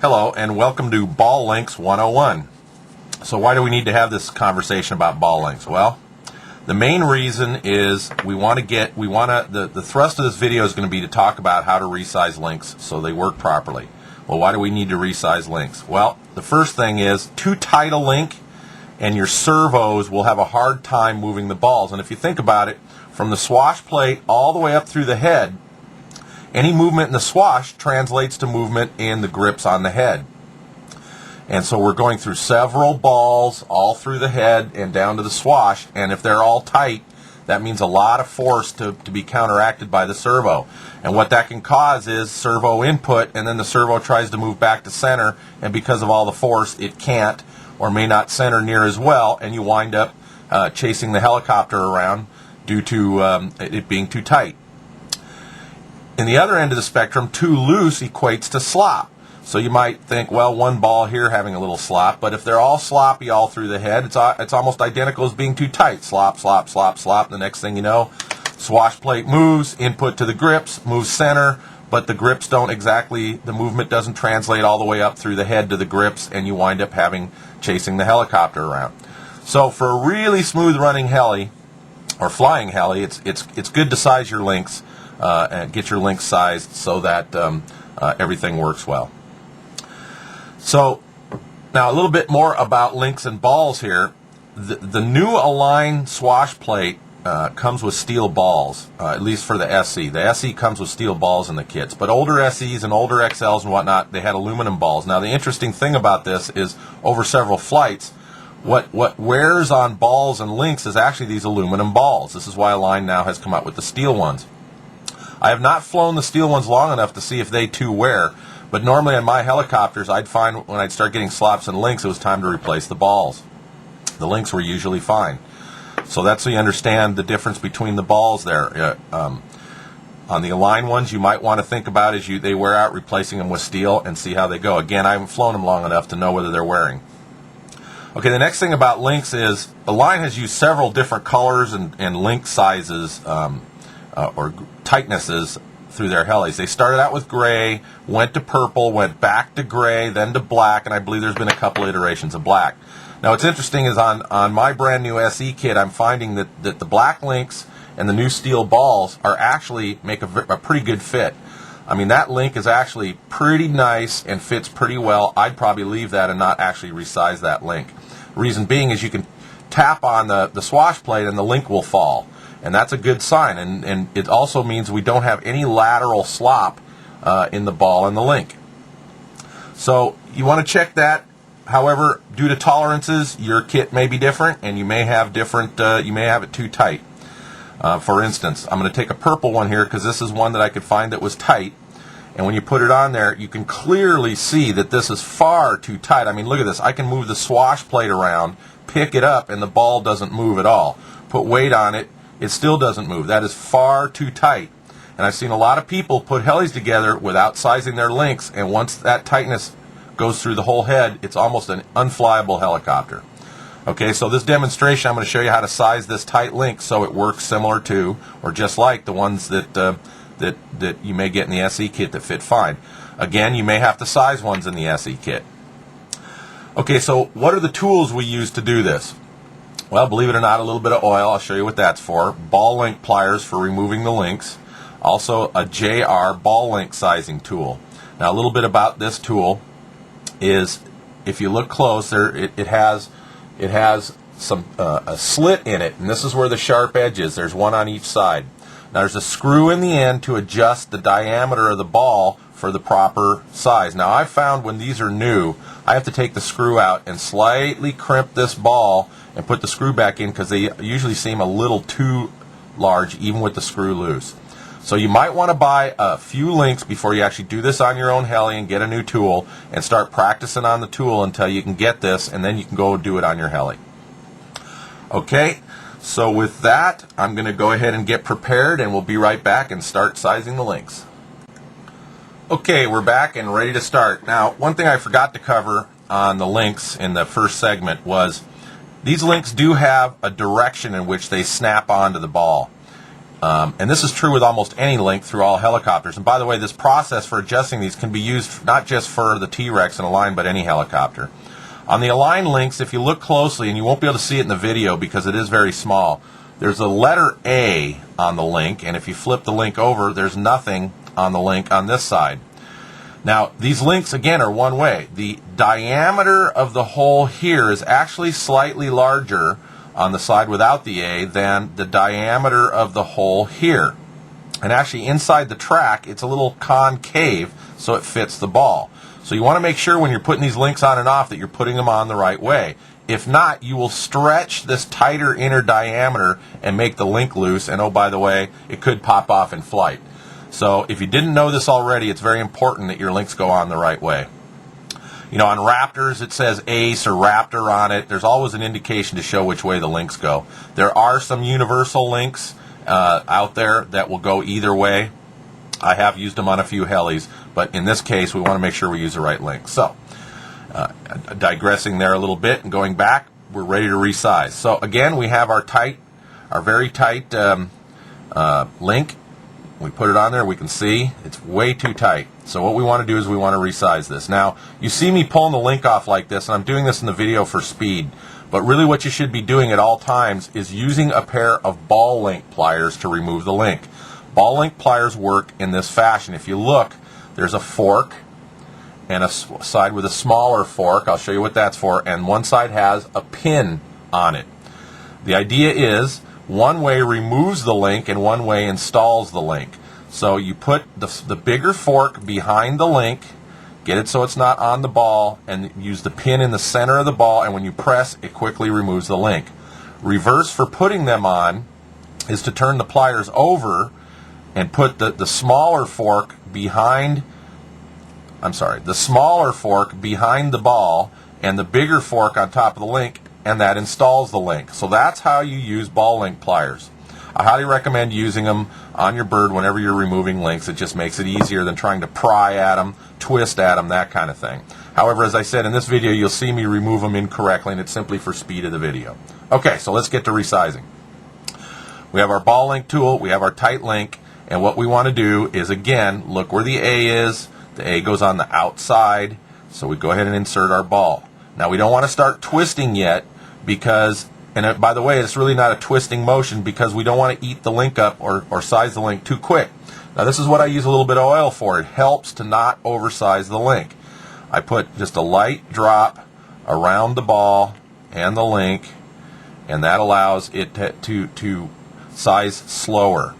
Hello and welcome to Ball Links 101. So why do we need to have this conversation about ball links? Well, the main reason is the thrust of this video is going to be to talk about how to resize links so they work properly. Well, why do we need to resize links? Well, the first thing is too tight a link and your servos will have a hard time moving the balls. And if you think about it, from the swash plate all the way up through the head, any movement in the swash translates to movement in the grips on the head. And so we're going through several balls all through the head and down to the swash, and if they're all tight, that means a lot of force to be counteracted by the servo. And what that can cause is servo input, and then the servo tries to move back to center, and because of all the force, it can't or may not center near as well, and you wind up chasing the helicopter around due to it being too tight. In the other end of the spectrum, too loose equates to slop. So you might think, well, one ball here having a little slop, but if they're all sloppy all through the head, it's almost identical as being too tight. Slop, slop, slop, slop. The next thing you know, swash plate moves, input to the grips, moves center, but the grips the movement doesn't translate all the way up through the head to the grips, and you wind up chasing the helicopter around. So for a really smooth running heli, or flying heli, it's good to size your links. And get your links sized so that everything works well. So now a little bit more about links and balls here. The new Align swash plate comes with steel balls, at least for the SE. The SE comes with steel balls in the kits, but older SEs and older XLs and whatnot, they had aluminum balls. Now the interesting thing about this is over several flights, what wears on balls and links is actually these aluminum balls. This is why Align now has come out with the steel ones. I have not flown the steel ones long enough to see if they too wear, but normally on my helicopters I'd find when I'd start getting slops and links it was time to replace the balls. The links were usually fine. So that's so you understand the difference between the balls there. On the Align ones you might want to think about as they wear out, replacing them with steel and see how they go. Again, I haven't flown them long enough to know whether they're wearing. Okay, the next thing about links is Align has used several different colors and link sizes or tightnesses through their helis. They started out with gray, went to purple, went back to gray, then to black, and I believe there's been a couple iterations of black. Now what's interesting is on my brand new SE kit, I'm finding that the black links and the new steel balls are actually make a pretty good fit. I mean, that link is actually pretty nice and fits pretty well. I'd probably leave that and not actually resize that link. Reason being is you can tap on the swash plate and the link will fall. And that's a good sign, and it also means we don't have any lateral slop in the ball and the link. So you want to check that. However, due to tolerances, your kit may be different, and you may have it too tight. For instance, I'm going to take a purple one here because this is one that I could find that was tight. And when you put it on there, you can clearly see that this is far too tight. I mean, look at this. I can move the swash plate around, pick it up, and the ball doesn't move at all. Put weight on it. It still doesn't move. That is far too tight. And I've seen a lot of people put helis together without sizing their links, and once that tightness goes through the whole head, it's almost an unflyable helicopter. Okay, so this demonstration, I'm going to show you how to size this tight link so it works similar to, or just like, the ones that you may get in the SE kit that fit fine. Again, you may have to size ones in the SE kit. Okay, so what are the tools we use to do this? Well, believe it or not, a little bit of oil. I'll show you what that's for. Ball link pliers for removing the links. Also a JR ball link sizing tool. Now a little bit about this tool is, if you look close, it has some a slit in it, and this is where the sharp edge is. There's one on each side. Now there's a screw in the end to adjust the diameter of the ball for the proper size. Now I've found when these are new, I have to take the screw out and slightly crimp this ball and put the screw back in because they usually seem a little too large even with the screw loose. So you might want to buy a few links before you actually do this on your own heli and get a new tool and start practicing on the tool until you can get this, and then you can go do it on your heli. Okay, so with that, I'm going to go ahead and get prepared, and we'll be right back and start sizing the links. Okay, we're back and ready to start. Now, one thing I forgot to cover on the links in the first segment was these links do have a direction in which they snap onto the ball. And this is true with almost any link through all helicopters. And by the way, this process for adjusting these can be used not just for the T-Rex and Align, but any helicopter. On the Align links, if you look closely, and you won't be able to see it in the video because it is very small, there's a letter A on the link, and if you flip the link over, there's nothing on the link on this side. Now, these links, again, are one way. The diameter of the hole here is actually slightly larger on the side without the A than the diameter of the hole here. And actually, inside the track, it's a little concave, so it fits the ball. So you want to make sure when you're putting these links on and off that you're putting them on the right way. If not, you will stretch this tighter inner diameter and make the link loose, and oh, by the way, it could pop off in flight. So if you didn't know this already, it's very important that your links go on the right way. You know, on Raptors, it says Ace or Raptor on it. There's always an indication to show which way the links go. There are some universal links out there that will go either way. I have used them on a few helis, but in this case, we want to make sure we use the right link. So, digressing there a little bit and going back, we're ready to resize. So again, we have our very tight link. We put it on there, we can see it's way too tight. So what we want to do is we want to resize this. Now, you see me pulling the link off like this, and I'm doing this in the video for speed. But really what you should be doing at all times is using a pair of ball link pliers to remove the link. Ball link pliers work in this fashion. If you look, there's a fork and a side with a smaller fork. I'll show you what that's for. And one side has a pin on it. The idea is one way removes the link and one way installs the link. So you put the bigger fork behind the link, get it so it's not on the ball, and use the pin in the center of the ball, and when you press, it quickly removes the link. Reverse for putting them on is to turn the pliers over and put the smaller fork behind, the smaller fork behind the ball and the bigger fork on top of the link, and that installs the link. So that's how you use ball link pliers. I highly recommend using them on your bird whenever you're removing links. It just makes it easier than trying to pry at them, twist at them, that kind of thing. However, as I said, in this video, you'll see me remove them incorrectly, and it's simply for speed of the video. Okay, so let's get to resizing. We have our ball link tool, we have our tight link, and what we want to do is, again, look where the A is. The A goes on the outside, so we go ahead and insert our ball. Now, we don't want to start twisting yet because, and by the way, it's really not a twisting motion because we don't want to eat the link up or size the link too quick. Now, this is what I use a little bit of oil for. It helps to not oversize the link. I put just a light drop around the ball and the link, and that allows it to size slower.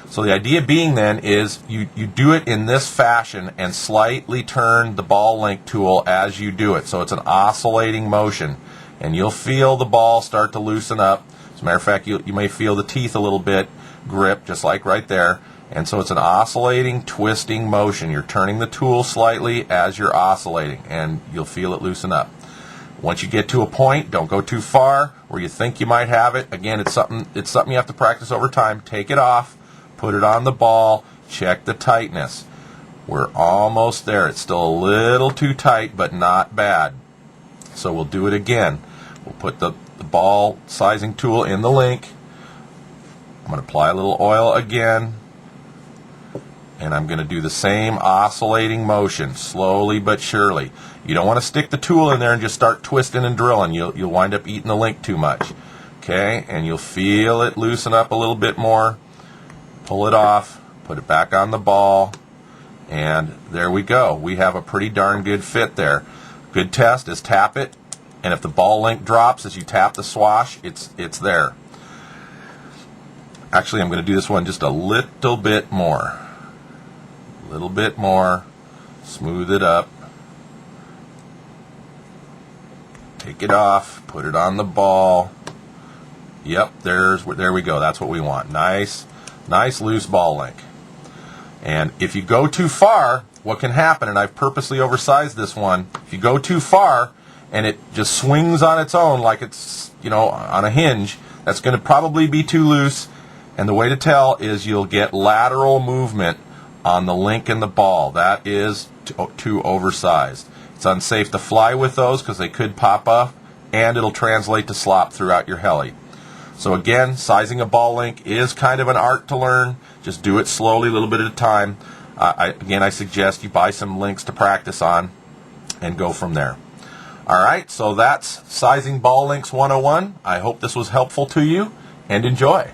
So the idea being then is you do it in this fashion and slightly turn the ball link tool as you do it. So it's an oscillating motion. And you'll feel the ball start to loosen up. As a matter of fact, you may feel the teeth a little bit grip, just like right there. And so it's an oscillating, twisting motion. You're turning the tool slightly as you're oscillating, and you'll feel it loosen up. Once you get to a point, don't go too far where you think you might have it. Again, it's something you have to practice over time. Take it off. Put it on the ball, check the tightness. We're almost there. It's still a little too tight, but not bad. So we'll do it again. We'll put the ball sizing tool in the link. I'm going to apply a little oil again. And I'm going to do the same oscillating motion, slowly but surely. You don't want to stick the tool in there and just start twisting and drilling. You'll wind up eating the link too much. Okay, and you'll feel it loosen up a little bit more. Pull it off, put it back on the ball, and there we go. We have a pretty darn good fit there. Good test is tap it, and if the ball link drops as you tap the swash, it's there. Actually, I'm going to do this one just a little bit more. A little bit more. Smooth it up. Take it off, put it on the ball. Yep, there we go. That's what we want. Nice loose ball link. And if you go too far, what can happen, and I've purposely oversized this one, if you go too far and it just swings on its own like it's, on a hinge, that's going to probably be too loose. And the way to tell is you'll get lateral movement on the link and the ball. That is too oversized. It's unsafe to fly with those because they could pop up, and it'll translate to slop throughout your heli. So again, sizing a ball link is kind of an art to learn. Just do it slowly, a little bit at a time. Again, I suggest you buy some links to practice on and go from there. All right, so that's Sizing Ball Links 101. I hope this was helpful to you, and enjoy.